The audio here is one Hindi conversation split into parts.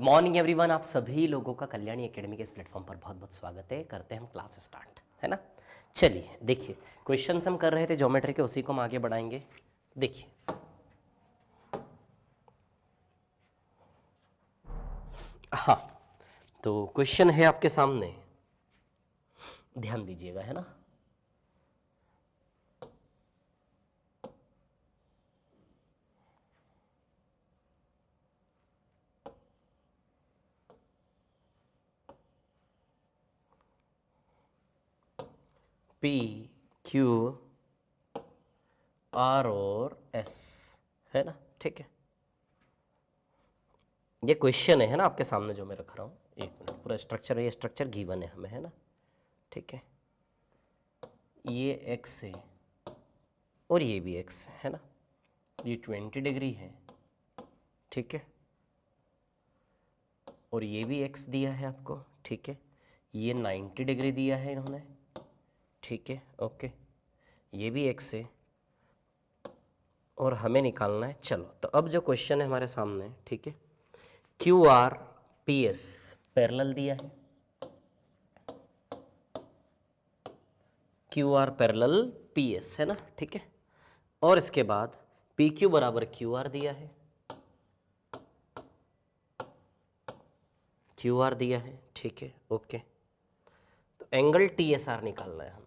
मॉर्निंग एवरीवन, आप सभी लोगों का कल्याणी एकेडमी के इस प्लेटफॉर्म पर बहुत बहुत स्वागत है। करते हैं हम क्लास स्टार्ट, है ना। चलिए देखिए, क्वेश्चंस हम कर रहे थे ज्योमेट्री के, उसी को हम आगे बढ़ाएंगे। देखिए हाँ, तो क्वेश्चन है आपके सामने, ध्यान दीजिएगा, है ना। P Q R और S, है ना, ठीक है। ये क्वेश्चन है ना आपके सामने जो मैं रख रहा हूँ। एक मिनट, पूरा स्ट्रक्चर है, ये स्ट्रक्चर गिवन है हमें, है ना, ठीक है। ये x है और ये भी x है ना। ये 20 डिग्री है, ठीक है, और ये भी x दिया है आपको, ठीक है। ये 90 डिग्री दिया है इन्होंने, ठीक है, ओके। ये भी x है और हमें निकालना है। चलो, तो अब जो क्वेश्चन है हमारे सामने, ठीक है, QR PS पैरेलल दिया है, QR पैरेलल PS, है ना, ठीक है। और इसके बाद PQ बराबर QR दिया है, QR दिया है, ठीक है, ओके। तो एंगल TSR निकालना है हमें,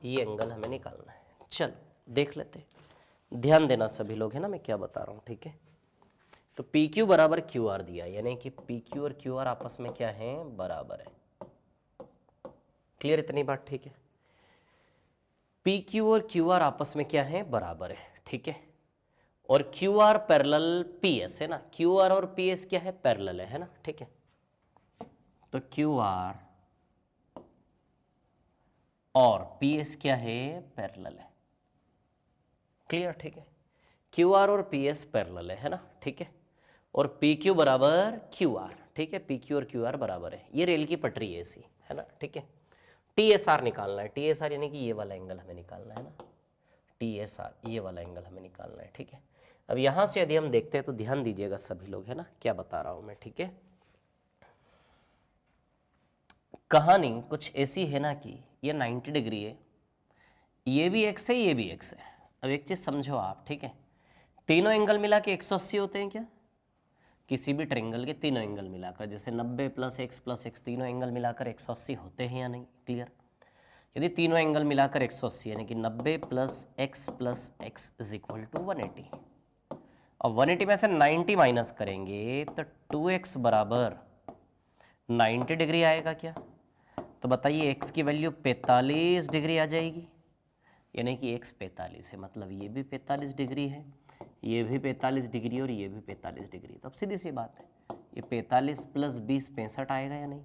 ये एंगल हमें निकालना है। चलो देख लेते हैं, ध्यान देना सभी लोग, है ना, मैं क्या बता रहा हूँ, ठीक है। तो PQ बराबर QR दिया, यानी कि PQ और QR आपस में क्या है, बराबर है। क्लियर इतनी बात, ठीक है। PQ और QR आपस में क्या है, बराबर है, ठीक है। और QR पैरेलल PS, है ना, QR और PS क्या है, पैरेलल है ना, ठीक है। तो QR और PS क्या है, पैरेलल है। क्लियर, ठीक है। QR और PS पैरेलल है ना, ठीक है। और PQ बराबर QR, ठीक है, PQ और QR बराबर है। ये रेल की पटरी है ऐसी, है ना, ठीक है। TSR निकालना है, TSR यानी कि ये वाला एंगल हमें निकालना है ना, TSR ये वाला एंगल हमें निकालना है, ठीक है। अब यहाँ से यदि हम देखते हैं तो ध्यान दीजिएगा सभी लोग, है ना, क्या बता रहा हूँ मैं, ठीक है। कहानी कुछ ऐसी है ना कि ये 90 डिग्री है, ये भी x है, ये भी x है। अब एक चीज़ समझो आप, ठीक है, तीनों एंगल मिला के 180 होते हैं क्या, किसी भी ट्रायंगल के तीनों एंगल मिलाकर, जैसे 90 + x तीनों एंगल मिलाकर 180 होते हैं या नहीं। क्लियर। यदि तीनों एंगल मिलाकर 180 यानी कि 90 + x + x = 180, और 180 में से 90 माइनस करेंगे तो 2x बराबर 90 डिग्री आएगा क्या। तो बताइए x की वैल्यू 45 डिग्री आ जाएगी, यानी कि x 45 है, मतलब ये भी 45 डिग्री है, ये भी 45 डिग्री और ये भी 45 डिग्री। तो अब सीधी सी बात है, ये 45 + 20 65 आएगा या नहीं।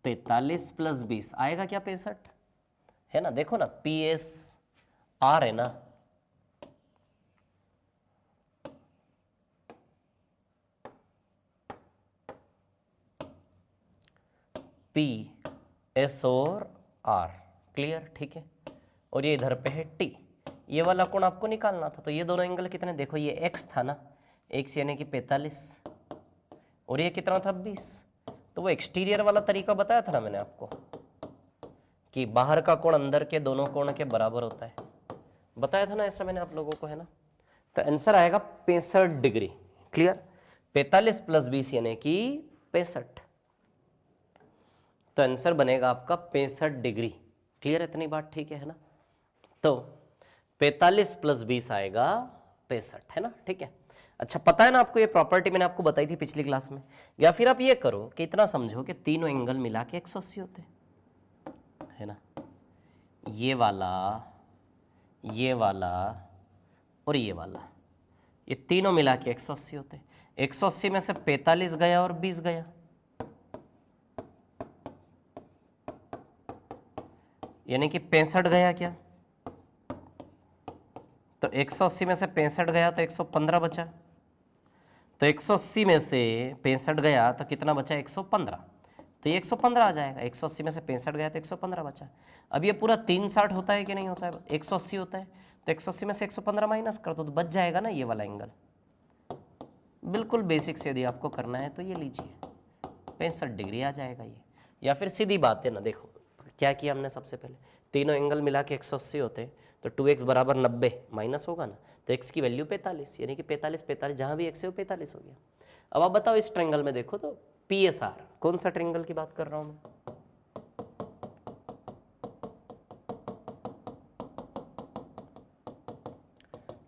45 + 20 आएगा क्या, 65, है ना। देखो ना, PSR है ना, PS और R, क्लियर, ठीक है। और ये इधर पे है T, ये वाला कोण आपको निकालना था। तो ये दोनों एंगल कितने, देखो ये x था ना, x यानी कि 45, और ये कितना था, 20। तो वो एक्सटीरियर वाला तरीका बताया था ना मैंने आपको, कि बाहर का कोण अंदर के दोनों कोण के बराबर होता है, बताया था ना ऐसा मैंने आप लोगों को, है ना। तो आंसर आएगा 65 डिग्री। क्लियर। 45 + 20 यानी कि 65, तो आंसर बनेगा आपका 65 डिग्री। क्लियर, इतनी बात ठीक है ना। तो 45 + 20 आएगा 65, है ना, ठीक है। अच्छा, पता है ना आपको, ये प्रॉपर्टी मैंने आपको बताई थी पिछली क्लास में। या फिर आप ये करो कि इतना समझो कि तीनों एंगल मिला के 180 होते हैं, है ना। ये वाला, ये वाला और ये वाला, ये तीनों मिला के 180 होते हैं। 180 में से 45 गया और 20 गया, यानी कि 65 गया क्या। तो 180 में से 65 गया तो 115 बचा। तो 180 में से 65 गया तो कितना बचा, 115। तो ये 115 आ जाएगा। 180 में से 65 गया तो 115 बचा। अब ये पूरा 360 होता है कि नहीं होता है, 180 होता है। तो 180 में से 115 माइनस कर दो तो बच जाएगा ना ये वाला एंगल, बिल्कुल बेसिक से यदि आपको करना है तो ये लीजिए 65 डिग्री आ जाएगा ये। या फिर सीधी बात है ना, देखो क्या किया हमने सबसे पहले, तीनों एंगल मिला के 180 होते हैं तो 2x बराबर 90 माइनस होगा ना, तो x की वैल्यू 45, यानी कि 45 45 जहाँ भी x है वो 45 हो गया। अब आप बताओ इस ट्रायंगल में देखो तो PSR, कौन सा ट्रायंगल की बात कर रहा हूँ मैं,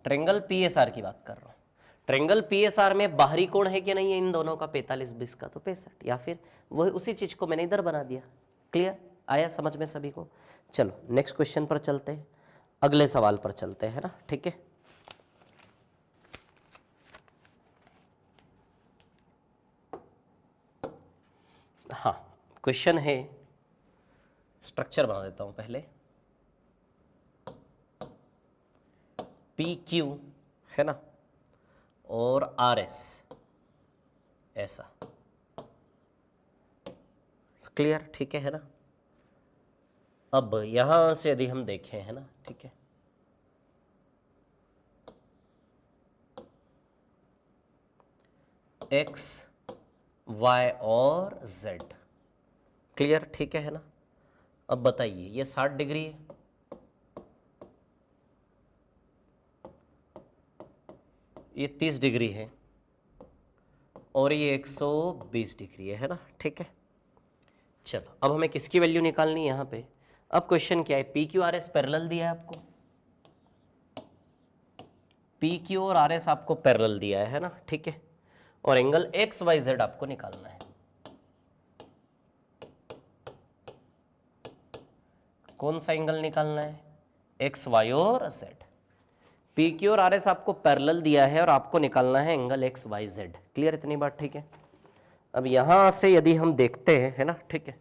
ट्रायंगल PSR की बात कर रहा हूँ। ट्रायंगल PSR में बाहरी कोण है कि नहीं है इन दोनों का, 45 20 का, तो 65, या फिर वही उसी चीज को मैंने इधर बना दिया। क्लियर आया समझ में सभी को? चलो नेक्स्ट क्वेश्चन पर चलते हैं, अगले सवाल पर चलते हैं ना, ठीक है। हाँ क्वेश्चन है, स्ट्रक्चर बना देता हूं पहले, PQ है ना और RS ऐसा, क्लियर ठीक है ना। अब यहां से यदि हम देखें है ना, ठीक है, X Y और Z, क्लियर ठीक है ना। अब बताइए ये 60 डिग्री है, ये 30 डिग्री है और ये 120 डिग्री है ना, ठीक है। चलो अब हमें किसकी वैल्यू निकालनी है यहाँ पे। अब क्वेश्चन क्या है, PQRS पैरेलल दिया है आपको, PQ और RS आपको पैरेलल दिया है ना, ठीक है, और एंगल XYZ आपको निकालना है। कौन सा एंगल निकालना है, XY और Z। PQ और RS आपको पैरेलल दिया है और आपको निकालना है एंगल XYZ। क्लियर इतनी बात ठीक है। अब यहां से यदि हम देखते हैं है ना, ठीक है,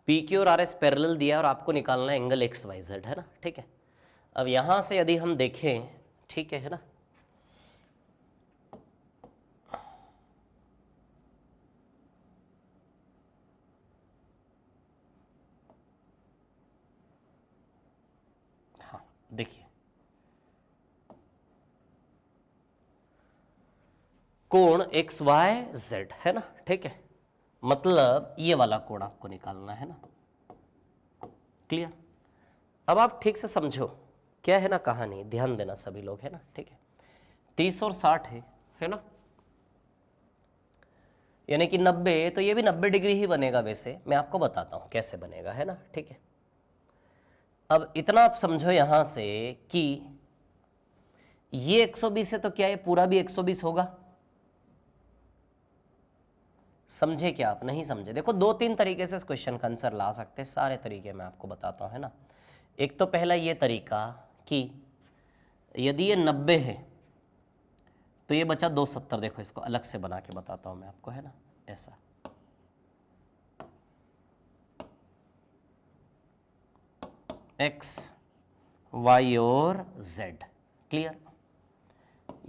PQ और RS पैरेलल दिया और आपको निकालना है एंगल XYZ है ना, ठीक है। अब यहां से यदि हम देखें, ठीक है ना, हाँ देखिए कोण XYZ है ना, ठीक है, मतलब ये वाला कोण आपको निकालना है ना। क्लियर। अब आप ठीक से समझो क्या है ना कहानी, ध्यान देना सभी लोग है ना, ठीक है। 30 और 60 है ना, यानी कि 90, तो ये भी 90 डिग्री ही बनेगा। वैसे मैं आपको बताता हूं कैसे बनेगा है ना, ठीक है। अब इतना आप समझो यहां से कि ये 120 है तो क्या ये पूरा भी 120 होगा। समझे क्या आप, नहीं समझे? देखो दो तीन तरीके से इस क्वेश्चन का आंसर ला सकते हैं, सारे तरीके मैं आपको बताता हूं है ना। एक तो पहला ये तरीका कि यदि ये 90 है तो ये बचा 270। देखो इसको अलग से बना के बताता हूं मैं आपको है ना, ऐसा X Y और Z। क्लियर,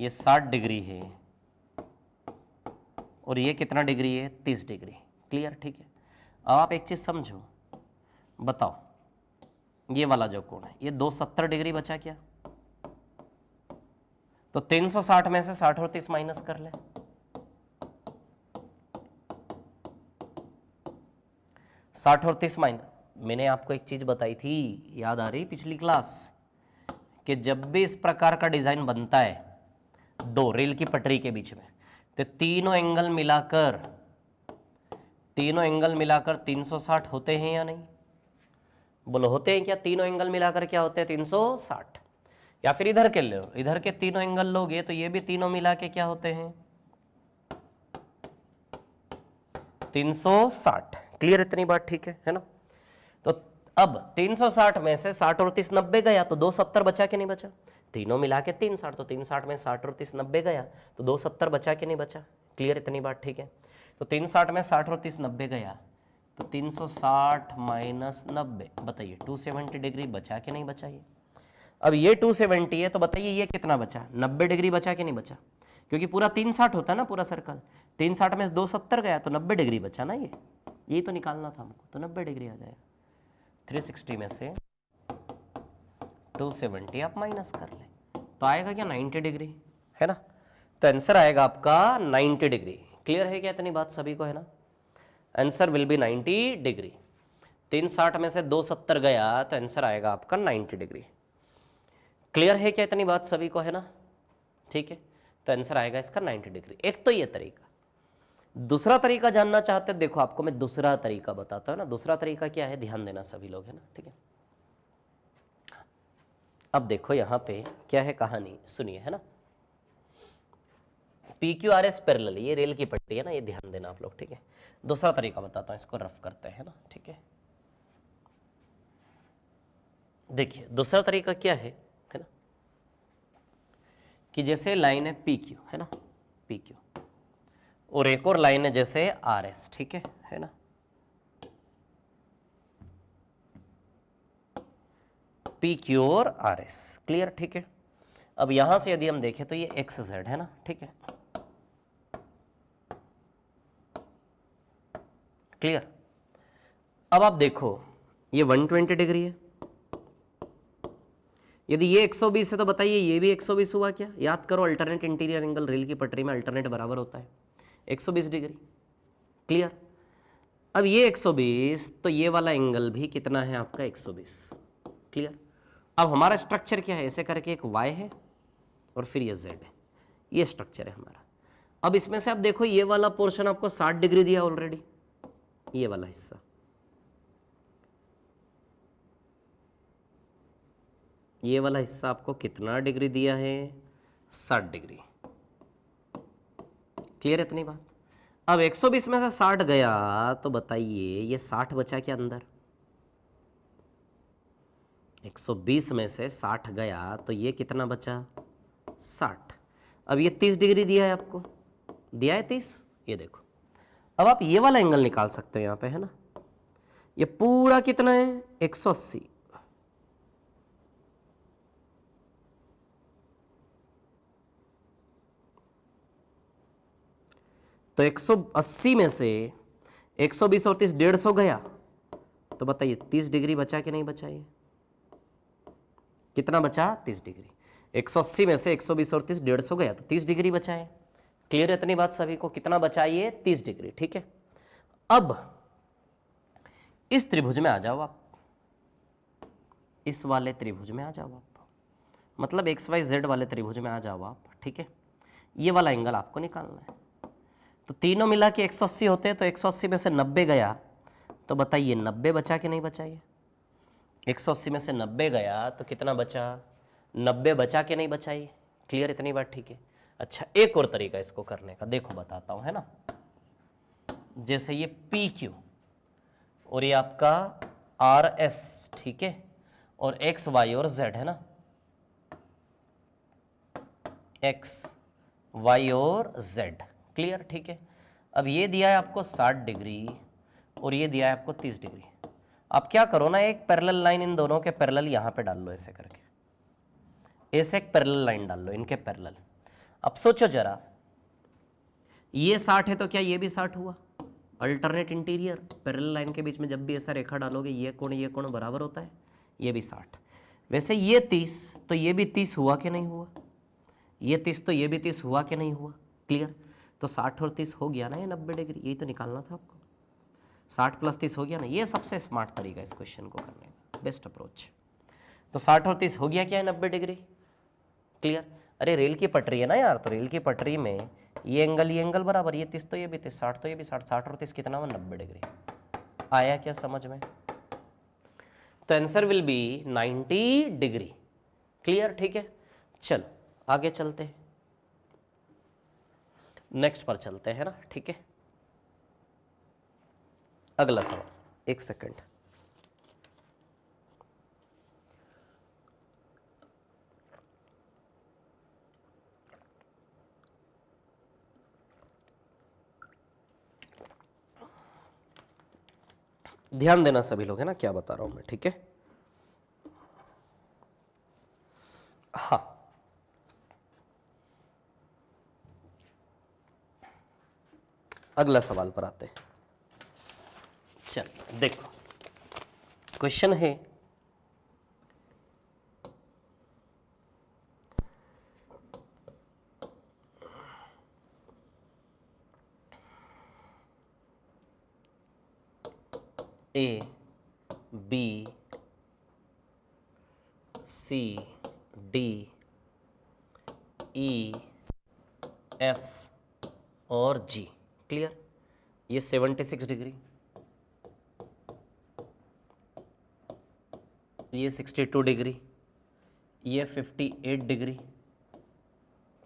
ये 60 डिग्री है और ये कितना डिग्री है, 30 डिग्री। क्लियर ठीक है। अब आप एक चीज समझो, बताओ ये वाला जो कोण है ये 270 डिग्री बचा क्या, तो 360 में से 60 और 30 माइनस कर ले, 60 और 30 माइनस। मैंने आपको एक चीज बताई थी, याद आ रही पिछली क्लास, कि जब भी इस प्रकार का डिजाइन बनता है दो रेल की पटरी के बीच में, तो तीनों एंगल मिलाकर 360 होते हैं या नहीं, बोलो होते हैं क्या? तीनों एंगल मिलाकर क्या होते हैं, 360। या फिर इधर के लो, इधर के तीनों एंगल लोगे तो ये भी तीनों मिला के क्या होते हैं, 360। क्लियर इतनी बात ठीक है ना। तो अब 360 में से 60 और 30 90 गया तो 270 बचा कि नहीं बचा, तीनों मिला के 360, तो 360 में 60 और 30 90 गया तो 270 बचा कि नहीं बचा। क्लियर इतनी बात ठीक है। तो 360 में 60 और 30 90 गया तो 360 माइनस 90, बताइए 270 डिग्री बचा कि नहीं बचा ये। अब ये 270 है तो बताइए ये कितना बचा, 90 डिग्री बचा कि नहीं बचा, क्योंकि पूरा 360 होता है ना पूरा सर्कल, 360 में 270 गया तो 90 डिग्री बचा ना, ये यही तो निकालना था हमको, तो 90 डिग्री आ जाएगा। 360 में से 270 आप माइनस कर ले तो आएगा क्या, 90 डिग्री है ना। तो आंसर आएगा आपका 90 डिग्री। क्लियर है क्या इतनी बात सभी को, है ना? Answer will be 90 degree. 360 में से 270 गया तो आंसर आएगा आपका 90 डिग्री। क्लियर है क्या इतनी बात सभी को, है ना? ठीक है, तो आंसर आएगा इसका 90 डिग्री। एक तो ये तरीका। दूसरा तरीका जानना चाहते हैं, देखो आपको मैं दूसरा तरीका बताता हूँ ना। दूसरा तरीका क्या है, ध्यान देना सभी लोग, है ना? ठीक है, अब देखो यहाँ पे क्या है कहानी, सुनिए, है ना? PQRS पैरेलल, ये रेल की पट्टी है ना, ये ध्यान देना आप लोग, ठीक है? दूसरा तरीका बताता हूँ, इसको रफ करते हैं ना, ठीक है? देखिए दूसरा तरीका क्या है ना, कि जैसे लाइन है PQ, है ना, PQ, और एक और लाइन है जैसे RS, ठीक है ना? PQ और RS, क्लियर, ठीक है? अब यहां से यदि हम देखें तो ये XZ है ना, ठीक है, क्लियर? अब आप देखो ये 120 डिग्री है, यदि ये 120 है तो बताइए ये भी 120 हुआ क्या? याद करो, अल्टरनेट इंटीरियर एंगल रेल की पटरी में अल्टरनेट बराबर होता है 120 डिग्री, क्लियर? अब ये 120 तो ये वाला एंगल भी कितना है आपका 120, क्लियर? अब हमारा स्ट्रक्चर क्या है, ऐसे करके एक Y है और फिर ये Z है, ये स्ट्रक्चर है हमारा। अब इसमें से आप देखो ये वाला पोर्शन आपको 60 डिग्री दिया ऑलरेडी, ये वाला हिस्सा, ये वाला हिस्सा आपको कितना डिग्री दिया है, 60 डिग्री, क्लियर है इतनी बात? अब 120 में से 60 गया तो बताइए ये 60 बचा क्या अंदर? 120 में से 60 गया तो ये कितना बचा, 60। अब ये 30 डिग्री दिया है आपको, दिया है 30, ये देखो। अब आप ये वाला एंगल निकाल सकते हो यहाँ पे, है ना? ये पूरा कितना है, 180। तो 180 में से 120 और 30, 150 गया तो बताइए 30 डिग्री बचा कि नहीं बचा? ये कितना बचा, 30 डिग्री। 180 में से 120 और 30, 150 गया तो 30 डिग्री बचा है। क्लियर है इतनी बात सभी को? कितना बचा ये, 30 डिग्री, ठीक है? अब इस त्रिभुज में आ जाओ आप, इस वाले त्रिभुज में आ जाओ आप, मतलब XYZ वाले त्रिभुज में आ जाओ आप, ठीक है? ये वाला एंगल आपको निकालना है। तो तीनों मिला के 180 होते हैं, तो 180 में से 90 गया तो बताइए 90 बचा कि नहीं बचा? ये 180 में से 90 गया तो कितना बचा, 90 बचा कि नहीं बचा? ये क्लियर इतनी बात, ठीक है? अच्छा, एक और तरीका इसको करने का, देखो बताता हूं, है ना? जैसे ये PQ और ये आपका RS, ठीक है, और X, Y और Z, है ना? X, Y और Z, क्लियर, ठीक है? अब ये दिया है आपको 60 डिग्री और ये दिया है आपको 30 डिग्री। आप क्या करो ना, एक पैरेलल लाइन इन दोनों के पैरेलल यहाँ पे डाल लो, ऐसे करके, ऐसे एक पैरेलल लाइन डाल लो इनके पैरेलल। अब सोचो जरा, ये 60 है तो क्या ये भी 60 हुआ? अल्टरनेट इंटीरियर पैरेलल लाइन के बीच में जब भी ऐसा रेखा डालोगे ये कोण बराबर होता है, ये भी 60। वैसे ये 30 तो ये भी 30 हुआ कि नहीं हुआ? ये 30 तो ये भी 30 हुआ कि नहीं हुआ? क्लियर? तो 60 और 30 हो गया ना ये 90 डिग्री, यही तो निकालना था आपको। 60 + 30 हो गया ना, ये सबसे स्मार्ट तरीका इस क्वेश्चन को करने का, बेस्ट अप्रोच। तो 60 और 30 हो गया क्या है, 90 डिग्री, क्लियर? अरे रेल की पटरी है ना यार, तो रेल की पटरी में ये एंगल बराबर, ये 30 तो ये भी 30, 60 तो ये भी 60, 60 और 30 कितना हुआ, 90 डिग्री। आया क्या समझ में? तो answer will be 90 degree, clear, ठीक है? चलो आगे चलते हैं, नेक्स्ट पर चलते हैं ना, ठीक है? अगला सवाल, एक सेकंड, ध्यान देना सभी लोग, है ना, क्या बता रहा हूं मैं, ठीक है? हाँ, अगला सवाल पर आते हैं। चल देखो, क्वेश्चन है, A B C D E F और जी। क्लियर? ये 76 डिग्री, ये 62 डिग्री, ये 58 डिग्री।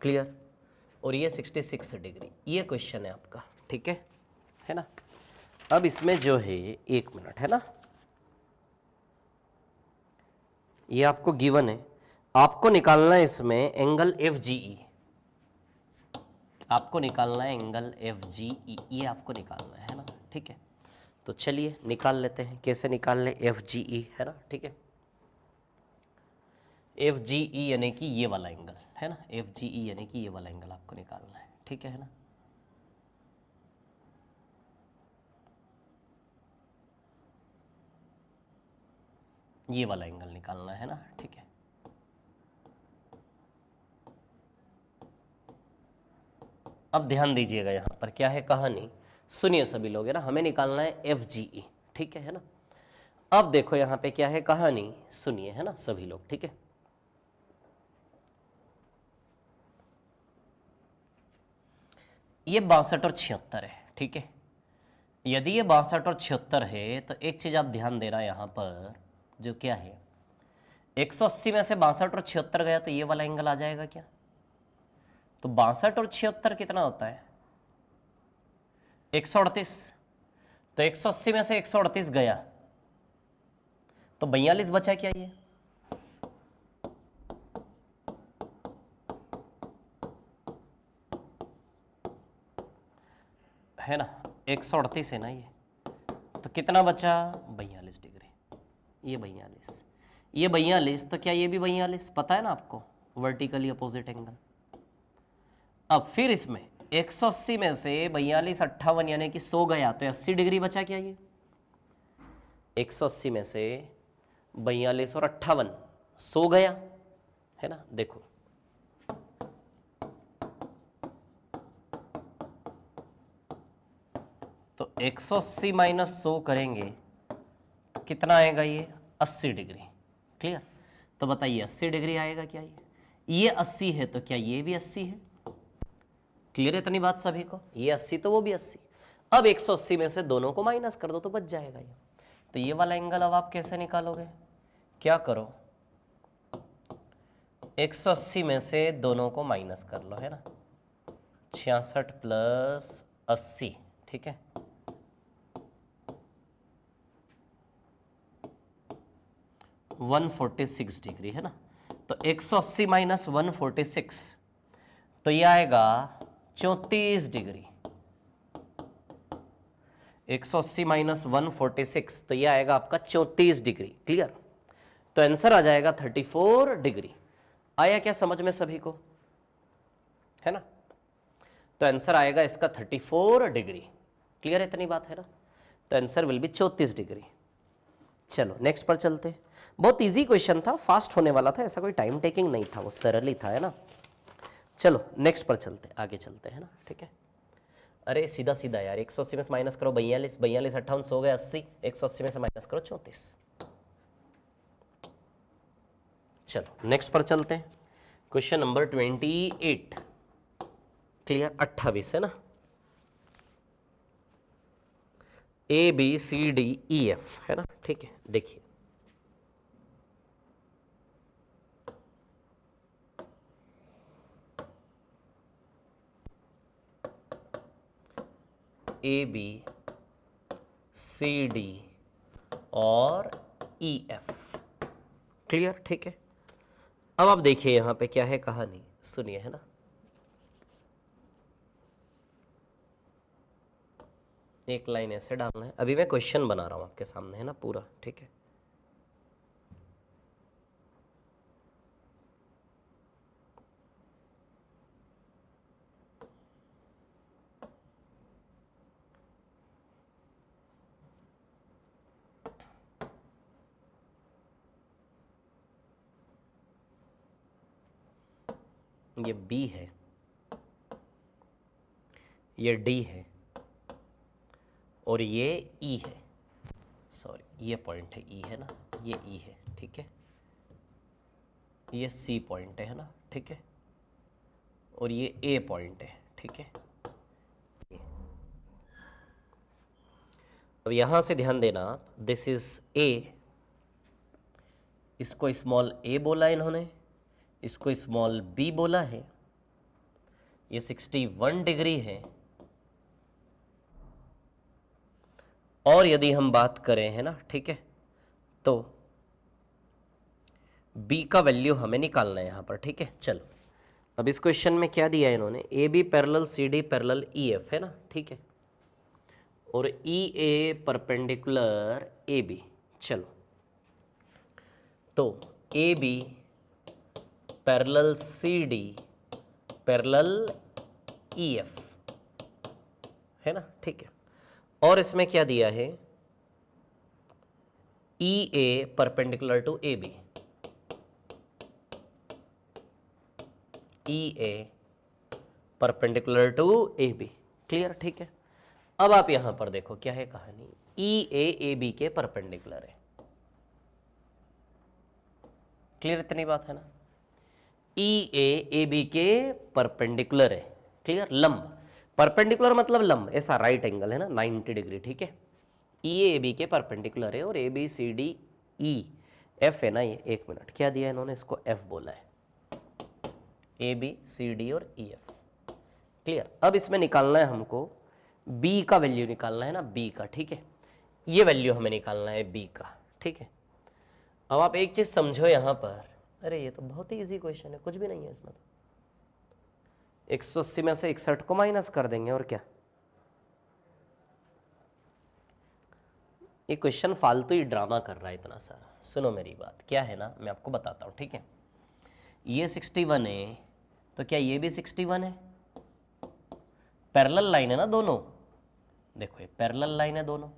क्लियर? और ये 66 डिग्री। ये क्वेश्चन है आपका, ठीक है ना? अब इसमें जो है, एक मिनट, है ना, ये आपको गिवन है, आपको निकालना है इसमें एंगल एफ जी ई। आपको निकालना है एंगल एफ जी ई, ये आपको निकालना है ना? ठीक है, तो चलिए निकाल लेते हैं। कैसे निकाल लें एफ जी ई, है ना? ठीक है, एफ जी ई यानी कि ये वाला एंगल, है ना? एफ जी ई यानी कि ये वाला एंगल आपको निकालना है, ठीक है ना? ये वाला एंगल निकालना है ना? ठीक है, अब ध्यान दीजिएगा, यहाँ पर क्या है कहानी, सुनिए सभी लोग, है ना? हमें निकालना है एफ जी ई, ठीक है ना? अब देखो यहाँ पे क्या है कहानी, सुनिए, है ना सभी लोग, ठीक है? ये 62 और 76 है, ठीक है? यदि ये 62 और 76 है तो एक चीज आप ध्यान देना यहाँ पर, जो क्या है, 180 में से 62 और 76 गया तो ये वाला एंगल आ जाएगा क्या? तो 62 और 76 कितना होता है? 138। तो 180 में से 138 गया तो 42 बचा क्या ये? है ना, 138 है ना ये, तो कितना बचा? 42 डिग्री। ये 42, ये 42, तो क्या ये भी 42? पता है ना आपको, वर्टिकली अपोजिट एंगल। अब फिर इसमें 180 में से 42 58 यानी कि 100 गया तो 80 डिग्री बचा क्या ये? 180 में से 42 और 58 100 गया, है ना? देखो, तो 180 माइनस 100 करेंगे तो कितना आएगा ये? 80 डिग्री। क्लियर? तो बताइए 80 डिग्री आएगा क्या ये 80 है तो क्या ये भी 80 है? क्लियर है इतनी बात सभी को? ये 80 तो वो भी 80। अब 180 में से दोनों को माइनस कर दो तो बच जाएगा ये। तो ये वाला एंगल अब आप कैसे निकालोगे? क्या करो, 180 में से दोनों को माइनस कर लो, है ना? 66 प्लस 80, ठीक है, 146 डिग्री, है ना? तो 180 माइनस 146 तो ये आएगा 34 डिग्री। 180 माइनस 146 तो ये आएगा आपका 34 डिग्री। क्लियर? तो आंसर आ जाएगा 34 डिग्री। आया क्या समझ में सभी को? है ना? तो आंसर आएगा इसका 34 डिग्री। क्लियर है इतनी बात, है ना? तो आंसर विल बी 34 डिग्री। चलो नेक्स्ट पर चलते हैं। बहुत इजी क्वेश्चन था, फास्ट होने वाला था, ऐसा कोई टाइम टेकिंग नहीं था, वो सरल ही था, है ना? चलो नेक्स्ट पर चलते, आगे चलते हैं ना, ठीक है? अरे सीधा सीधा यार, 180 में से माइनस करो 42, 42 58 100 गए 80, 180 में से माइनस करो 34। चलो नेक्स्ट पर चलते हैं। Question number 28। क्लियर? 28 है ना? A B C D E F, है ना? ठीक है, देखिए ए बी सी डी और ई एफ। क्लियर? ठीक है, अब आप देखिए यहां पे क्या है कहानी, सुनिए, है ना? एक लाइन ऐसे डालना है, अभी मैं क्वेश्चन बना रहा हूं आपके सामने, है ना, पूरा, ठीक है? ये बी है, ये डी है और ये ई है, सॉरी ये पॉइंट है ई है ना, ये ई है, ठीक है, ये सी पॉइंट है ना, ठीक है, और ये ए पॉइंट है, ठीक है। अब यहां से ध्यान देना आप, दिस इज ए, इसको स्मॉल ए बोला इन्होंने, इसको स्मॉल बी बोला है, ये 61 डिग्री है। और यदि हम बात करें है ना, ठीक है, तो b का वैल्यू हमें निकालना है यहां पर, ठीक है। चलो अब इस क्वेश्चन में क्या दिया है इन्होंने, A B parallel C D parallel E F, है ना, ठीक है, और ई ए परपेंडिकुलर ए बी। चलो तो A B parallel C D parallel E F, है ना, ठीक है। और इसमें क्या दिया है, E A perpendicular to A B, E A perpendicular to A B, clear, ठीक है। अब आप यहां पर देखो क्या है कहानी, ई ए बी के परपेंडिकुलर है, क्लियर, इतनी बात है ना, ई ए बी के परपेंडिकुलर है, क्लियर, लंब, परपेंडिकुलर मतलब लंब, ऐसा राइट एंगल है ना 90 डिग्री, ठीक है, ई ए बी के परपेंडिकुलर है, और A B C D E F है ना, ये 1 मिनट क्या दिया इन्होंने, इसको एफ बोला है, ए बी सी डी और ई एफ, क्लियर। अब इसमें निकालना है हमको बी का वैल्यू निकालना है ना, बी का, ठीक है, ये वैल्यू हमें निकालना है बी का, ठीक है। अब आप एक चीज समझो यहां पर, अरे ये तो बहुत ही इजी क्वेश्चन है, कुछ भी नहीं है इसमें, तो 180 में से 61 को माइनस कर देंगे, और क्या, ये क्वेश्चन फालतू ही ड्रामा कर रहा है इतना सारा। सुनो मेरी बात, क्या है ना, मैं आपको बताता हूँ, ठीक है, ये 61 है, तो क्या ये भी 61 है, पैरेलल लाइन है ना दोनों, देखो ये पैरेलल लाइन है दोनों,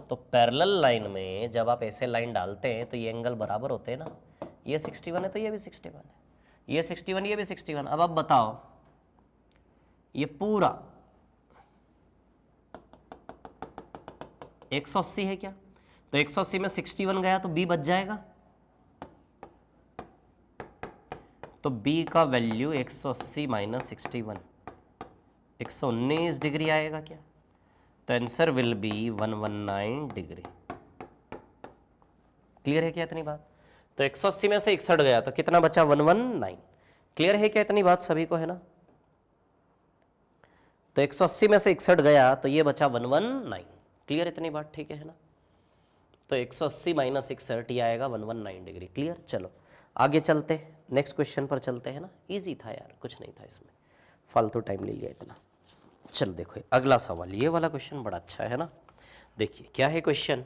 तो पैरेलल लाइन में जब आप ऐसे लाइन डालते हैं तो ये एंगल बराबर होते हैं ना, ये 61 है तो ये भी 61 है, ये 61 ये भी 61। अब आप बताओ ये पूरा 180 है क्या, तो 180 में 61 गया तो b बच जाएगा, तो b का वैल्यू 180 माइनस 61 119 डिग्री आएगा क्या, तो answer will be 119 degree, clear है क्या इतनी बात। तो 180 में से 61 गया तो कितना बचा, 119, क्लियर है क्या इतनी बात सभी को, है ना। तो 180 में से 61 गया तो ये बचा 119, क्लियर इतनी बात, ठीक है ना। तो 180 माइनस 61 ये आएगा 119 डिग्री, क्लियर। चलो आगे चलते, नेक्स्ट क्वेश्चन पर चलते हैं ना, इजी था यार, कुछ नहीं था इसमें, फालतू टाइम ले लिया इतना। चल देखो अगला सवाल, ये वाला क्वेश्चन बड़ा अच्छा है ना, देखिए क्या है क्वेश्चन,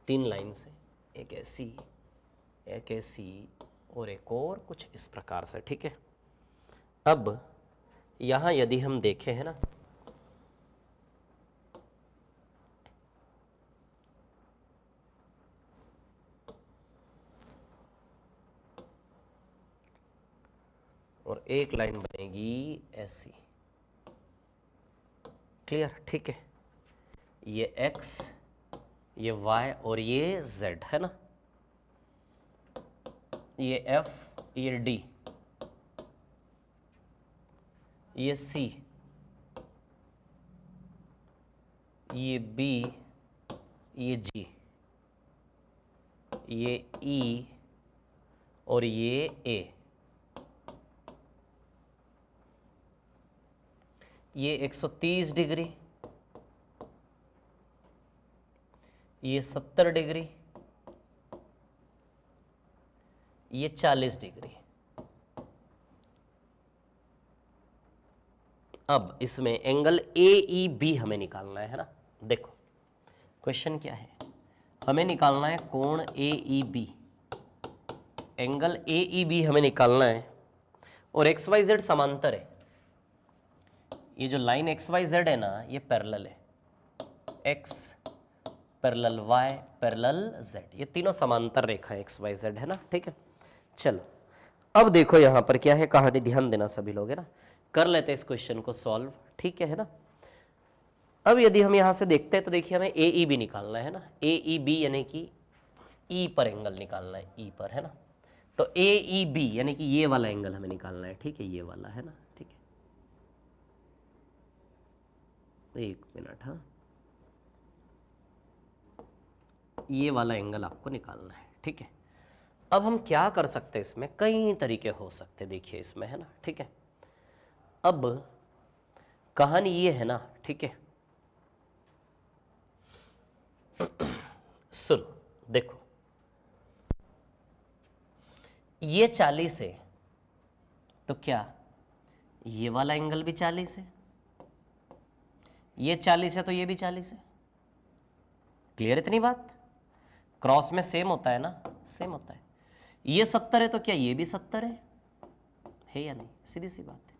3 लाइन से, एक ऐसी और एक और कुछ इस प्रकार से, ठीक है। अब यहां यदि हम देखें है ना, और एक लाइन बनेगी ऐसी, क्लियर, ठीक है, ये x ये y और ये z है ना, ये f ये d ये c ये b ये g ये e और ये a, ये 130 डिग्री, ये 70 डिग्री, ये 40 डिग्री। अब इसमें एंगल AEB हमें निकालना है ना, देखो क्वेश्चन क्या है, हमें निकालना है कोण AEB, एंगल AEB हमें निकालना है, और XYZ समांतर है, ये जो लाइन XYZ है ना ये पैरेलल है, X parallel Y parallel Z, ये तीनों समांतर रेखा है XYZ, है ना, ठीक है। चलो अब देखो यहां पर क्या है कहानी, ध्यान देना सभी लोग, है ना, कर लेते हैं इस क्वेश्चन को सॉल्व, ठीक है ना। अब यदि हम यहां से देखते हैं तो देखिए हमें ए ई बी निकालना है ना, ए ई बी यानी कि ई पर एंगल निकालना है, ई पर, है ना। तो ए ई बी यानी कि ये वाला एंगल हमें निकालना है, ठीक है, ये वाला, है ना, ठीक है, एक मिनट, हाँ, ये वाला एंगल आपको निकालना है, ठीक है। अब हम क्या कर सकते हैं, इसमें कई तरीके हो सकते हैं, देखिए इसमें, है ना, ठीक है। अब कहानी ये है ना, ठीक है, सुन, देखो, ये 40 है, तो क्या ये वाला एंगल भी 40 है, ये 40 है तो ये भी 40 है। क्लियर इतनी बात? क्रॉस में सेम होता है ना, सेम होता है। ये 70 है तो क्या ये भी 70 है या नहीं? सीधी सी बात है।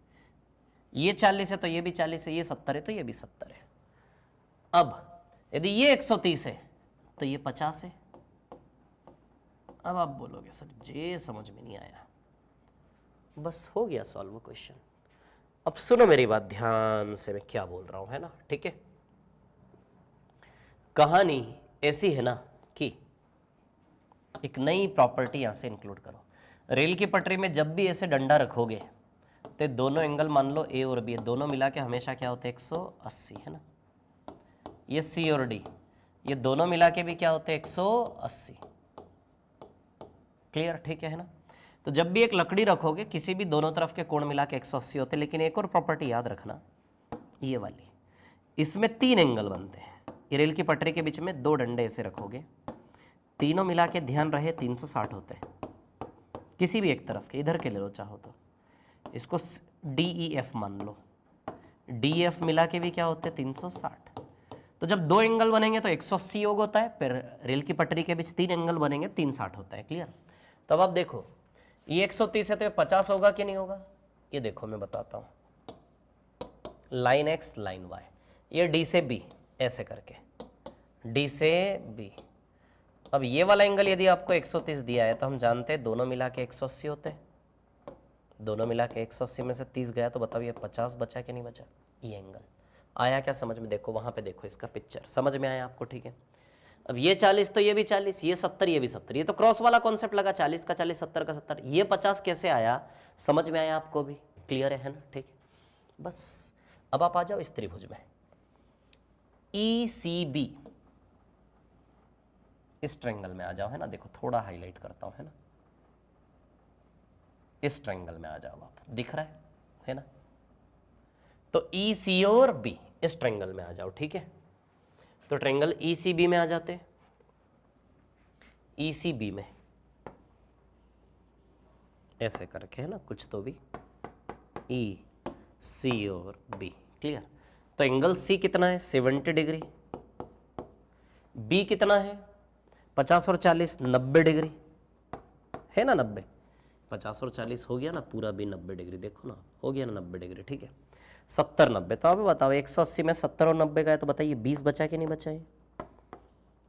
ये 40 है तो ये भी 40 है, ये 70 है तो ये भी 70 है। अब यदि ये 130 है तो ये 50 है। अब आप बोलोगे सर ये समझ में नहीं आया, बस हो गया सॉल्व क्वेश्चन। अब सुनो मेरी बात ध्यान से, मैं क्या बोल रहा हूं, है ना, ठीक है। कहानी ऐसी है ना कि एक नई प्रॉपर्टी यहां से इंक्लूड करो। रेल की पटरी में जब भी ऐसे डंडा रखोगे तो दोनों एंगल मान लो ए और बी, दोनों मिला के हमेशा क्या होते हैं 180, है ना। ये सी और डी, ये दोनों मिला के भी क्या होते हैं 180। क्लियर, ठीक है ना। तो जब भी एक लकड़ी रखोगे किसी भी दोनों तरफ के कोण मिला के 180 होते हैं। लेकिन एक और प्रॉपर्टी याद रखना, ये वाली, इसमें 3 एंगल बनते हैं। ये रेल की पटरी के बीच में 2 डंडे ऐसे रखोगे, तीनों मिला के ध्यान रहे 360 होते हैं, किसी भी एक तरफ के, इधर के ले लो चाहो तो। इसको डी ई एफ मान लो, डी एफ मिला के भी क्या होते हैं 360। तो जब 2 एंगल बनेंगे तो 180 योग होता है, फिर रेल की पटरी के बीच 3 एंगल बनेंगे 360 होता है। क्लियर? तो अब आप देखो ये 130 है तो ये 50 होगा कि नहीं होगा? ये देखो मैं बताता हूँ, लाइन एक्स लाइन वाई, ये डी से बी ऐसे करके, डी से बी। अब ये वाला एंगल यदि आपको 130 दिया है तो हम जानते हैं दोनों मिला के 180 होते हैं। दोनों मिला के 180 में से 30 गया तो बताओ ये 50 बचा कि नहीं बचा? ये एंगल आया क्या समझ में? देखो वहां पे देखो, इसका पिक्चर समझ में आया आपको? ठीक है। अब ये 40 तो ये भी 40, ये 70 ये भी 70, ये तो क्रॉस वाला कॉन्सेप्ट लगा, 40 का 40, 70 का 70। ये 50 कैसे आया समझ में आया आपको भी? क्लियर है ना? ठीक है, बस अब आप आ जाओ इस त्रिभुज में, ई सी बी, इस ट्रायंगल में आ जाओ, है ना। देखो थोड़ा हाईलाइट करता हूं, है ना, इस ट्रायंगल में आ जाओ आप, दिख रहा है ना। तो ई सी और बी इस ट्रायंगल में आ जाओ, ठीक है। तो ट्रायंगल ई सी बी में आ जाते हैं, ई सी बी में ऐसे करके, है ना, कुछ तो भी, ई सी और बी। क्लियर? तो एंगल सी कितना है 70 डिग्री, बी कितना है 50 और 40 90 डिग्री, है ना, 90, 50 और 40 हो गया ना, पूरा भी 90 डिग्री, देखो ना हो गया ना 90 डिग्री, ठीक है। 70 90, तो आप बताओ 180 में 70 और 90 का है तो बताइए 20 बचा कि नहीं बचा? है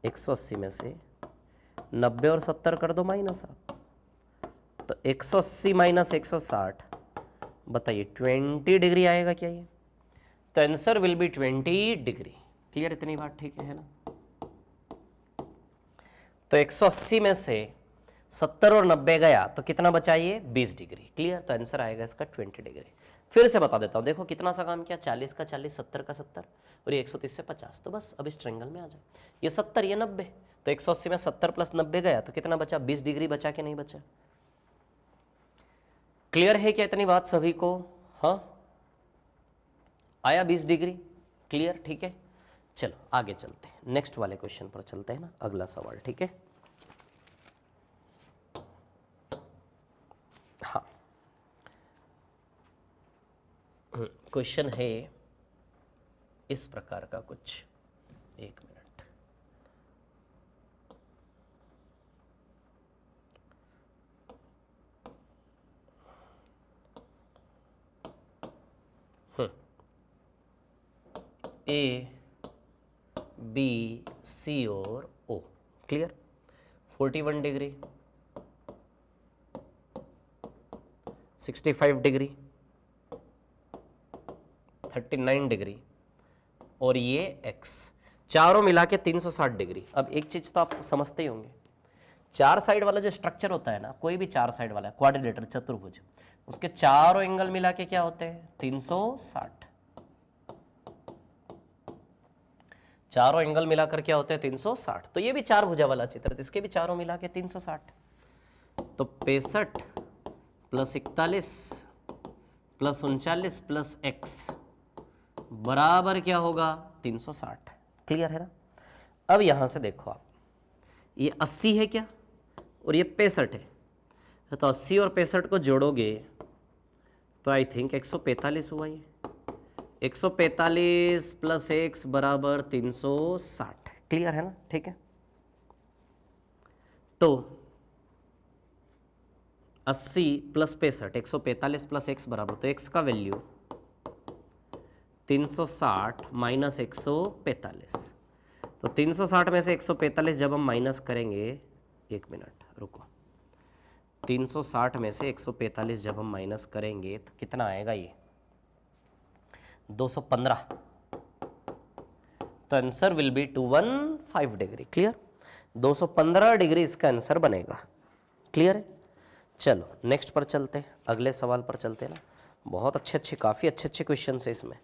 180 में से 90 और 70 कर दो माइनस आप, तो 180 माइनस 160, बताइए 20 डिग्री आएगा क्या ये? तो answer will be 20 degree. Clear इतनी बात? ठीक है ना। तो 180 में से 70 और 90 गया तो कितना बचा ये 20 डिग्री। क्लियर? तो आंसर आएगा इसका 20 डिग्री। फिर से बता देता हूं, देखो कितना सा काम किया, 40 का 40, 70 का 70 और ये 130 से 50। तो बस अब इस ट्रायंगल में आ जाए, ये 70 ये 90, तो 180 में 70 प्लस 90 गया तो कितना बचा 20 डिग्री बचा कि नहीं बचा? क्लियर है क्या इतनी बात सभी को? हाँ आया 20 डिग्री? क्लियर? ठीक है, चलो आगे चलते हैं, नेक्स्ट वाले क्वेश्चन पर चलते हैं ना, अगला सवाल, ठीक है। हाँ क्वेश्चन है इस प्रकार का कुछ, एक मिनट, ए बी सी और ओ। क्लियर? 41 डिग्री, 65 डिग्री, 39 डिग्री और ये x, चारों मिला के 360 डिग्री। अब एक चीज तो आप समझते ही होंगे, 4 साइड वाला जो स्ट्रक्चर होता है ना, कोई भी 4 साइड वाला क्वाड्रिलेटरल चतुर्भुज, उसके चारों एंगल मिला के क्या होते हैं 360। चारों एंगल मिलाकर क्या होते हैं 360। तो ये भी 4 भुजा वाला चित्र, तो इसके भी चारों मिला के 360। तो 65 प्लस 41 प्लस 39 प्लस x बराबर क्या होगा 360। क्लियर है ना। अब यहां से देखो आप, ये 80 है क्या और ये 65 है, तो 80 और 65 को जोड़ोगे तो आई थिंक 145 हुआ। ये 145 प्लस x बराबर 360। क्लियर है ना। ठीक है, तो 80 प्लस 65, 145 प्लस x बराबर, तो x का वैल्यू 360 माइनस 145। तो 360 में से 145 जब हम माइनस करेंगे, एक मिनट रुको, 360 में से 145 जब हम माइनस करेंगे तो कितना आएगा, ये 215। तो answer will be 215 degree. Clear, 215 degree इसका आंसर बनेगा। क्लियर है। चलो नेक्स्ट पर चलते हैं, अगले सवाल पर चलते हैं ना। बहुत अच्छे काफ़ी अच्छे क्वेश्चन है इसमें।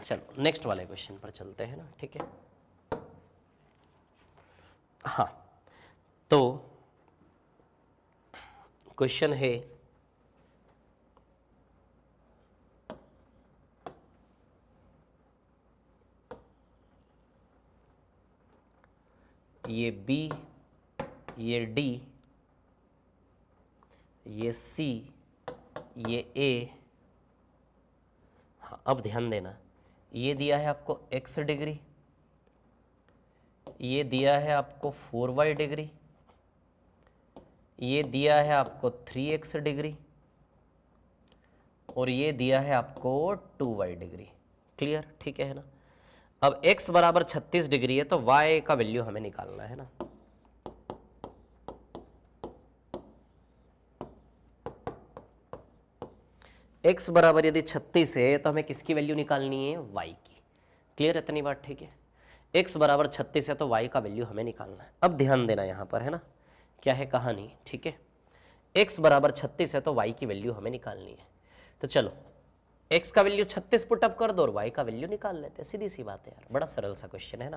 चलो नेक्स्ट वाले क्वेश्चन पर चलते हैं ना। ठीक है, हाँ, तो क्वेश्चन है ये B, ये D, ये C, ये A। हाँ, अब ध्यान देना, ये दिया है आपको x डिग्री, ये दिया है आपको 4y डिग्री, ये दिया है आपको 3x डिग्री, और ये दिया है आपको 2y डिग्री। क्लियर, ठीक है ना। अब x बराबर 36 डिग्री है, तो y का वैल्यू हमें निकालना है ना। x बराबर यदि 36 है तो हमें किसकी वैल्यू निकालनी है, y की। क्लियर, इतनी बात ठीक है। x बराबर 36 है तो y का वैल्यू हमें निकालना है। अब ध्यान देना यहाँ पर है ना, क्या है कहानी। ठीक है, x बराबर 36 है तो y की वैल्यू हमें निकालनी है। तो चलो x का वैल्यू 36 पुटअप कर दो और y का वैल्यू निकाल लेते हैं। सीधी सी बात है यार, बड़ा सरल सा क्वेश्चन है ना।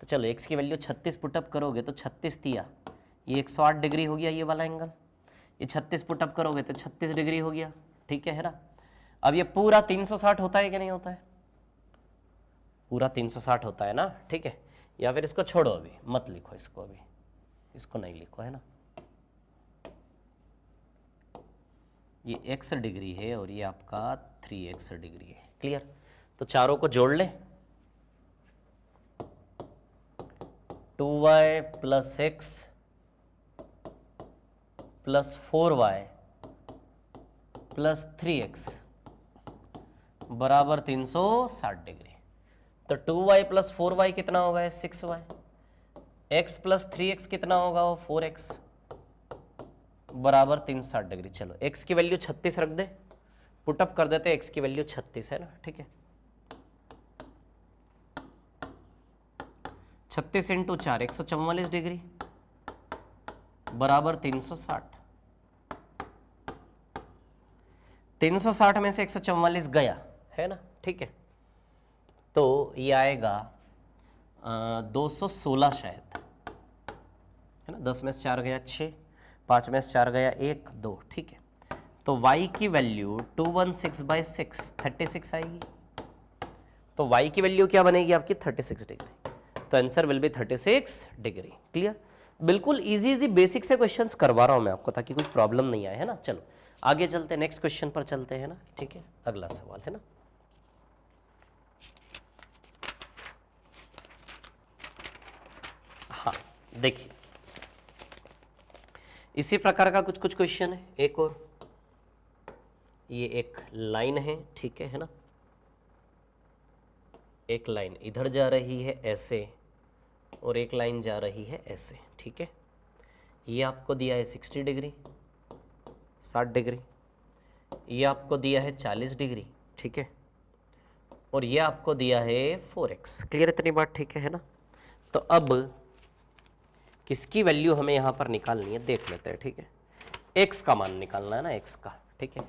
तो चलो x की वैल्यू 36 पुटअप करोगे तो 36 दिया, ये 108 डिग्री हो गया ये वाला एंगल। ये 36 पुटअप करोगे तो 36 डिग्री हो गया। ठीक है ना। अब ये पूरा 360 होता है कि नहीं होता है, पूरा 360 होता है ना। ठीक है, या फिर इसको छोड़ो, अभी मत लिखो इसको, अभी इसको नहीं लिखो है ना। ये x डिग्री है और ये आपका 3x डिग्री है। क्लियर, तो चारों को जोड़ लें, 2y plus x plus 4y plus 3x बराबर 360 डिग्री। तो 2y प्लस 4y कितना होगा, 6y। x प्लस 3x कितना होगा, वो 4x बराबर 360 डिग्री। चलो x की वैल्यू 36 रख दे, पुटअप कर देते, x की वैल्यू 36 है ना। ठीक है, 36 इंटू 4 144 डिग्री बराबर 360। 360 में से 144 गया है ना। ठीक है, तो ये आएगा 216 शायद है ना। 10 में से 4 गया 6, 5 में से 4 गया 1 2। ठीक है, तो y की वैल्यू 216/6 36 आएगी। तो y की वैल्यू क्या बनेगी आपकी 36 डिग्री। तो answer will be 36 degree. Clear, बिल्कुल इजी बेसिक से क्वेश्चंस करवा रहा हूं मैं आपको ताकि कोई प्रॉब्लम नहीं आए है ना। चलो आगे चलते हैं, नेक्स्ट क्वेश्चन पर चलते हैं ना। ठीक है, अगला सवाल है ना। हाँ देखिए, इसी प्रकार का कुछ कुछ क्वेश्चन है। एक और, ये एक लाइन है, ठीक है ना। एक लाइन इधर जा रही है ऐसे और एक लाइन जा रही है ऐसे। ठीक है, ये आपको दिया है 60 डिग्री 60 डिग्री, ये आपको दिया है 40 डिग्री। ठीक है, और ये आपको दिया है 4x। क्लियर इतनी बात, ठीक है ना। तो अब किसकी वैल्यू हमें यहाँ पर निकालनी है देख लेते हैं, ठीक है। x का मान निकालना है ना, x का, ठीक है।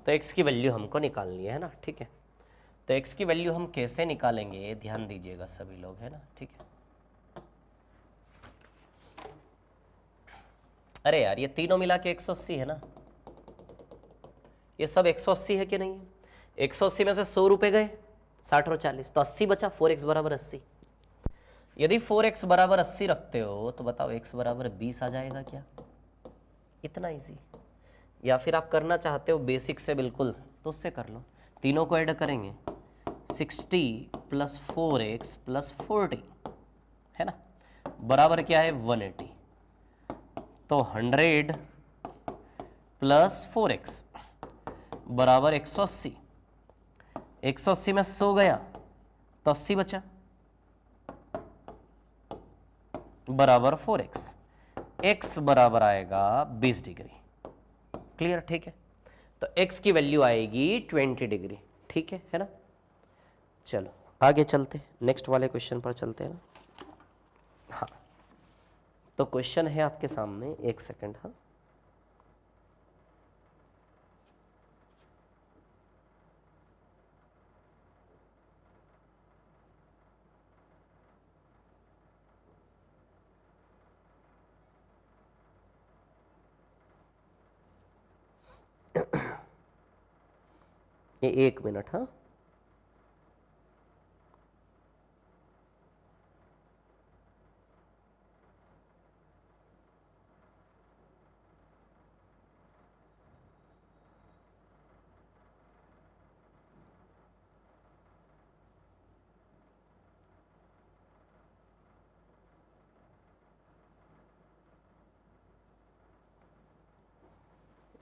तो x की वैल्यू हमको निकालनी है ना, ठीक है। तो x की वैल्यू हम कैसे निकालेंगे, ध्यान दीजिएगा सभी लोग, है ना, ठीक है। अरे यार ये तीनों मिला के 180 है ना, ये सब 180 है कि नहीं है। 180 में से 100 रुपए गए, 60 और 40, तो 80 बचा। 4x बराबर 80। यदि 4x बराबर 80 रखते हो तो बताओ x बराबर 20 आ जाएगा क्या? इतना इजी। या फिर आप करना चाहते हो बेसिक से बिल्कुल, तो उससे कर लो। तीनों को ऐड करेंगे, 60 + 4x + 40 है ना, बराबर क्या है 180। तो 100 + 4x बराबर 180। 180 में 100 गया तो 80 बचा, बराबर 4x। x बराबर आएगा 20 डिग्री। क्लियर, ठीक है। तो x की वैल्यू आएगी 20 डिग्री, ठीक है ना। चलो आगे चलते, नेक्स्ट वाले क्वेश्चन पर चलते हैं ना। हाँ, तो क्वेश्चन है आपके सामने, एक सेकंड। हाँ, ये 1 मिनट। हाँ,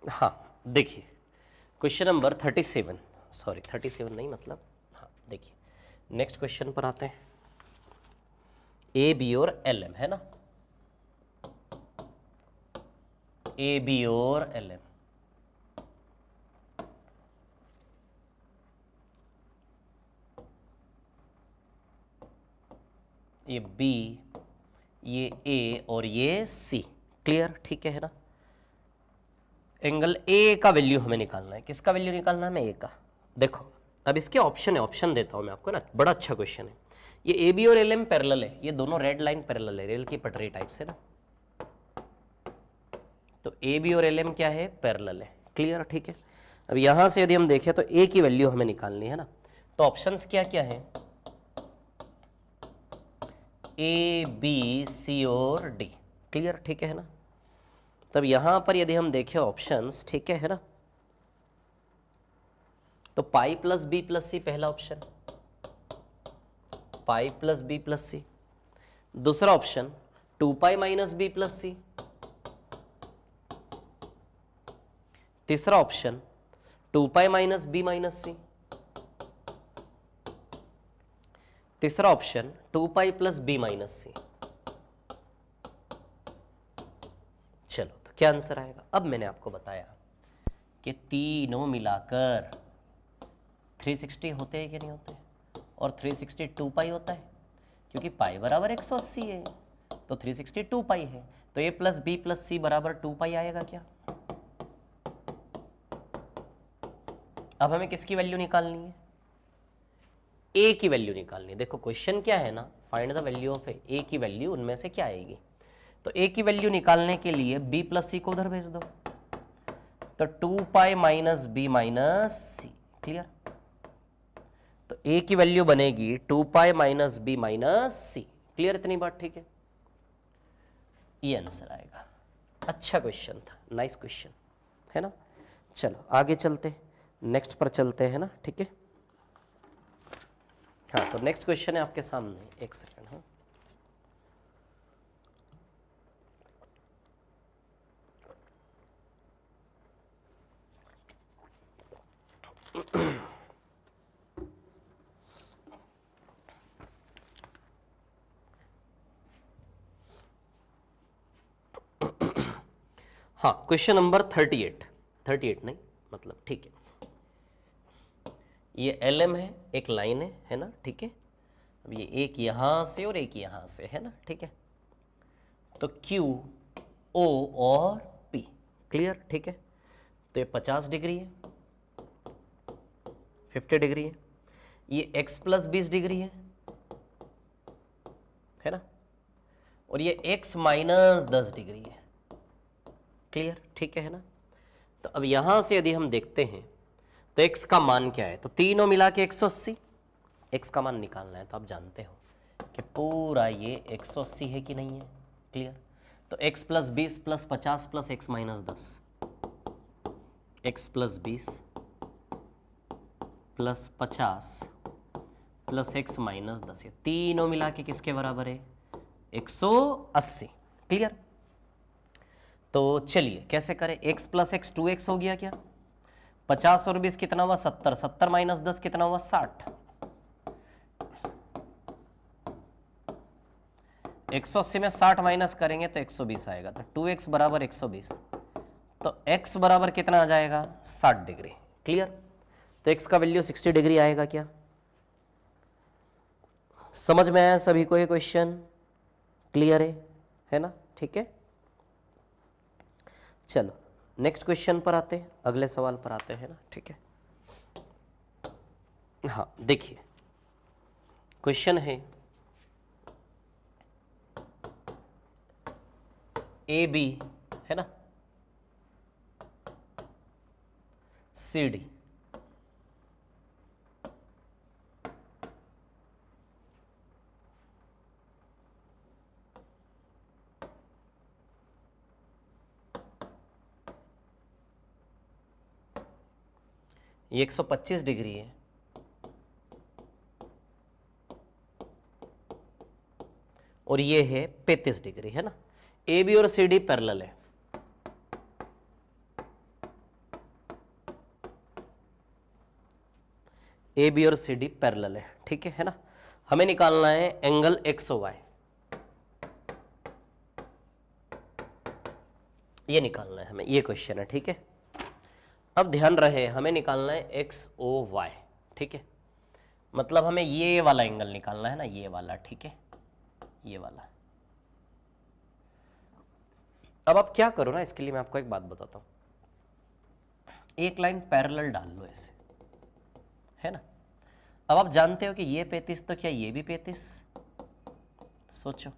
हाँ देखिए क्वेश्चन नंबर 37, सॉरी 37 नहीं मतलब, हाँ देखिए नेक्स्ट क्वेश्चन पर आते हैं। ए बी और एल एम है ना, ए बी और एल एम। ये बी, ये ए और ये सी। क्लियर, ठीक है ना। एंगल ए का वैल्यू हमें निकालना है। किसका वैल्यू निकालना है? मैं ए का। देखो अब इसके ऑप्शन है, ऑप्शन देता हूं मैं आपको ना, बड़ा अच्छा क्वेश्चन है। ये ए बी और एल एम पैरेलल है, ये दोनों रेड लाइन पैरेलल है, रेल की पटरी टाइप से ना। तो ए बी और एल एम क्या है? पैरेलल है। क्लियर, ठीक है। अब यहां से यदि हम देखें तो ए की वैल्यू हमें निकालनी है ना। तो ऑप्शंस क्या क्या है? ए बी सी और डी। क्लियर, ठीक है ना। तब यहां पर यदि हम देखें ऑप्शंस, ठीक है ना, तो pi plus B plus C पहला option, pi plus B plus C. दूसरा option 2 pi minus B plus C. तीसरा option 2 pi minus B minus C. तीसरा option 2 pi plus B minus C. चलो तो क्या आंसर आएगा? अब मैंने आपको बताया कि तीनों मिलाकर 360 होते हैं कि नहीं होते, और 360 2 पाई होता है, क्योंकि पाई बराबर 180 है, तो 360 2 पाई है, तो ए प्लस बी प्लस सी बराबर 2 पाई आएगा क्या? अब हमें किसकी वैल्यू निकालनी है? ए की वैल्यू निकालनी है। देखो क्वेश्चन क्या है ना, फाइंड द वैल्यू ऑफ ए की वैल्यू उनमें से क्या आएगी। तो ए की वैल्यू निकालने के लिए बी प्लस सी को उधर भेज दो, तो 2 पाई माइनस बी माइनस सी। क्लियर, तो ए की वैल्यू बनेगी 2 पाई माइनस बी माइनस सी। क्लियर इतनी बात, ठीक है। ये आंसर आएगा। अच्छा क्वेश्चन था, नाइस क्वेश्चन है ना। चलो आगे चलते, नेक्स्ट पर चलते हैं ना, ठीक है। हाँ, तो नेक्स्ट क्वेश्चन है आपके सामने, एक सेकंड। हाँ, हाँ क्वेश्चन नंबर 38 नहीं मतलब, ठीक है। ये LM है, एक लाइन है ना, ठीक है। अब ये एक यहाँ से और एक यहाँ से है ना, ठीक है। तो Q, O और P, क्लियर, ठीक है। तो ये 50 डिग्री है, 50 डिग्री है। ये x प्लस 20 डिग्री है ना, और ये x माइनस 10 डिग्री है, क्लियर, ठीक है ना। तो अब यहां से यदि हम देखते हैं तो x का मान क्या है, तो तीनों मिला के 180, x का मान निकालना है। तो आप जानते हो कि पूरा ये 180 है कि नहीं है, क्लियर। तो x plus 20 plus 50 plus x minus 10, x plus 20 plus 50 plus x minus 10, ये तीनों मिला के किसके बराबर है, 180, क्लियर। तो चलिए कैसे करें, x प्लस एक्स 2x हो गया क्या, 50 और 20 कितना हुआ 70, 70 माइनस 10 कितना हुआ 60, 180 में 60 माइनस करेंगे तो 120 आएगा। तो 2x बराबर 120, तो x बराबर कितना आ जाएगा 60 डिग्री, क्लियर। तो x का वैल्यू 60 डिग्री आएगा क्या, समझ में आया सभी को ये क्वेश्चन, क्लियर है ना, ठीक है। चलो नेक्स्ट क्वेश्चन पर आते हैं, अगले सवाल पर आते हैं ना, ठीक है। हाँ देखिए क्वेश्चन है AB है ना, CD, ये 125 डिग्री है और ये है 35 डिग्री है ना। AB और CD पैरेलल है, AB और CD पैरेलल है, ठीक है ना। हमें निकालना है एंगल XY, ये निकालना है हमें, ये क्वेश्चन है, ठीक है। अब ध्यान रहे हमें निकालना है XOY, ठीक है। मतलब हमें ये वाला एंगल निकालना है ना, ये वाला, ठीक है, ये वाला। अब आप क्या करो ना, इसके लिए मैं आपको एक बात बताता हूं, एक लाइन पैरेलल डाल लो ऐसे, है ना। अब आप जानते हो कि ये 35, तो क्या ये भी 35, सोचो,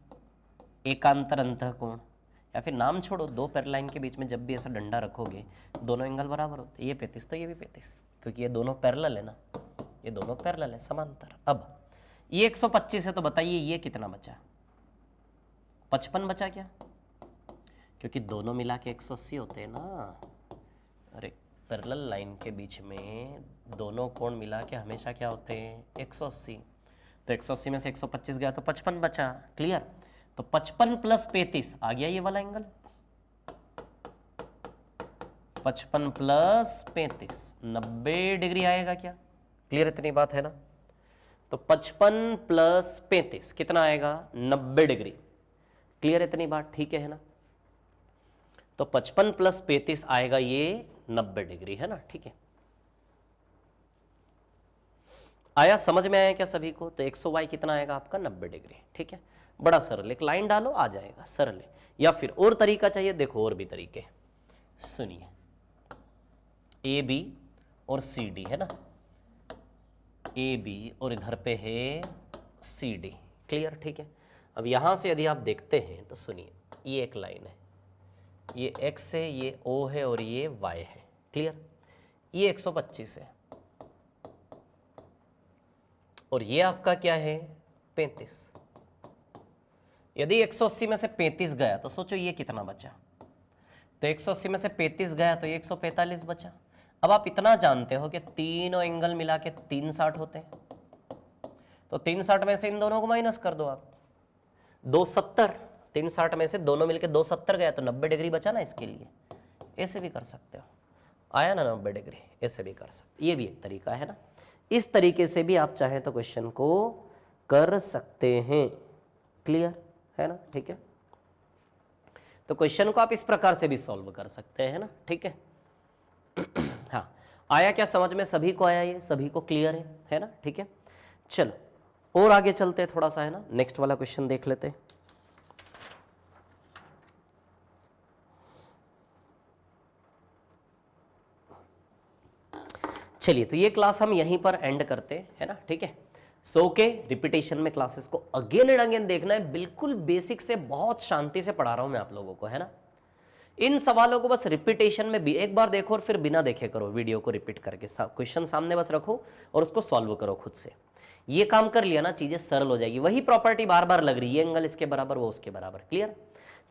एकांतर अंतःकोण, या फिर नाम छोड़ो, दो पैरेलल लाइन के बीच में जब भी ऐसा डंडा रखोगे दोनों एंगल बराबर होते, ये 35 तो ये भी 35, क्योंकि ये दोनों पैरेलल है ना, ये दोनों पैरेलल है, समांतर। अब ये 125 है, तो बताइए ये कितना बचा, 55 बचा क्या, क्योंकि दोनों मिला के 180 होते हैं ना। अरे पैरेलल लाइन के बीच में दोनों कोण मिला के हमेशा क्या होते हैं 180, तो 180 में से 125 गया तो 55 बचा, क्लियर। तो 55 प्लस 35 आ गया ये वाला एंगल, 55 प्लस 35 90 डिग्री आएगा क्या, क्लियर, इतनी बात है ना। तो 55 प्लस 35 कितना आएगा 90 डिग्री, क्लियर, इतनी बात, ठीक है ना। तो 55 प्लस 35 आएगा ये 90 डिग्री, है ना, ठीक है। आया, समझ में आया क्या सभी को। तो XY कितना आएगा आपका 90 डिग्री, ठीक है। बड़ा सरल, एक लाइन डालो आ जाएगा, सरल है। या फिर और तरीका चाहिए, देखो और भी तरीके, सुनिए, AB और CD है ना, AB और इधर पे है CD, क्लियर, ठीक है। अब यहां से यदि आप देखते हैं तो सुनिए, ये एक लाइन है, ये X है, ये O है और ये Y है, क्लियर। ये 125 है और ये आपका क्या है 35। यदि 180 में से 35 गया तो सोचो ये कितना बचा, तो 180 में से 35 गया तो ये 145 बचा। अब आप इतना जानते हो कि तीनों एंगल मिला के 360 होते हैं, तो 360 में से इन दोनों को माइनस कर दो आप, 270, 360 में से दोनों मिलके 270 गया तो 90 डिग्री बचा ना। इसके लिए ऐसे भी कर सकते हो, आया ना 90 डिग्री, ऐसे भी कर सकते, ये भी एक तरीका है ना। इस तरीके से भी आप चाहे तो क्वेश्चन को कर सकते हैं, क्लियर है ना, ठीक है। तो क्वेश्चन को आप इस प्रकार से भी सॉल्व कर सकते हैं ना, ठीक है। हाँ, आया क्या समझ में? सभी को आया? ये सभी को क्लियर है ना? ठीक है, चलो और आगे चलते हैं थोड़ा सा, है ना, नेक्स्ट वाला क्वेश्चन देख लेते हैं। चलिए, तो ये क्लास हम यहीं पर एंड करते हैं, है ना, ठीक है। सो के रिपीटेशन में क्लासेस को अगेन एंड अगेन देखना है, बिल्कुल बेसिक से बहुत शांति से पढ़ा रहा हूं मैं आप लोगों को, है ना। इन सवालों को बस रिपीटेशन में भी एक बार देखो और फिर बिना देखे करो, वीडियो को रिपीट करके क्वेश्चन सामने बस रखो और उसको सॉल्व करो खुद से। ये काम कर लिया ना, चीजें सरल हो जाएगी। वही प्रॉपर्टी बार बार लग रही है, ये एंगल इसके बराबर, वो उसके बराबर। क्लियर?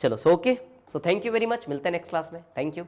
चलो, so okay, so thank you very much, मिलते हैं नेक्स्ट क्लास में। Thank you.